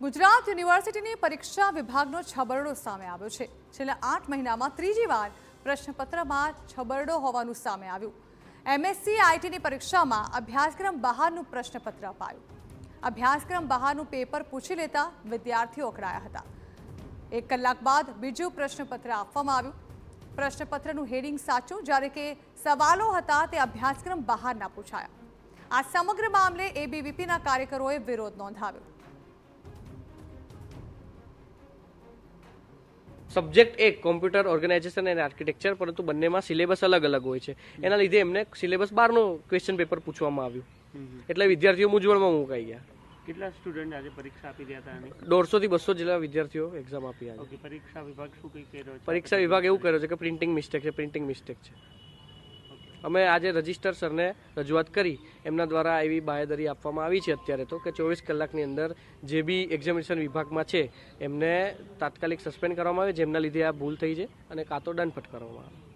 ગુજરાત યુનિવર્સિટીની પરીક્ષા વિભાગનો છબરડો સામે આવ્યો છે। છેલ્લા 8 મહિનામાં ત્રીજી વાર પ્રશ્નપત્રમાં છબરડો હોવાનું સામે આવ્યું। એમએસસી આઈટીની પરીક્ષામાં અભ્યાસક્રમ બહારનું પ્રશ્નપત્ર અપાયું। અભ્યાસક્રમ બહારનું પેપર પૂછી લેતા વિદ્યાર્થીઓ અકળાયા હતા। 1 કલાક બાદ બીજું પ્રશ્નપત્ર આપવામાં આવ્યું। પ્રશ્નપત્રનું હેડિંગ સાચું, જ્યારે કે સવાલો હતા તે અભ્યાસક્રમ બહારના પૂછાયા। આ સમગ્ર મામલે એબીવીપીના કાર્યકરોએ વિરોધ નોંધાવ્યો। સબ્જેક્ટ એક કોમ્પ્યુટર ઓર્ગેનાઇઝેશન એન્ડ આર્કિટેક્ચર, પરંતુ બંનેમાં સિલેબસ અલગ અલગ હોય છે। એના લીધે એમને સિલેબસ બહારનું ક્વેશ્ચન પેપર પૂછવામાં આવ્યું, એટલે વિદ્યાર્થીઓ મૂંઝવણમાં મુકાઈ ગયા। કેટલા સ્ટુડન્ટ આજે પરીક્ષા આપી રહ્યા હતા? 150 થી 200 જેટલા વિદ્યાર્થીઓ એક્ઝામ આપી રહ્યા છે। પરીક્ષા વિભાગ શું કહી રહ્યો છે? પરીક્ષા વિભાગ એવું કર્યો છે કે પ્રિન્ટિંગ મિસ્ટેક છે। અમે આજે રજિસ્ટર સરને રજૂઆત કરી, એમના દ્વારા એવી બાંહેધરી આપવામાં આવી છે અત્યારે તો કે 24 કલાકની અંદર જે બી એક્ઝામિનેશન વિભાગમાં છે એમને તાત્કાલિક સસ્પેન્ડ કરવામાં આવે, જેમના લીધે આ ભૂલ થઈ છે, અને કાં તો દંડ ફટકારવામાં આવે।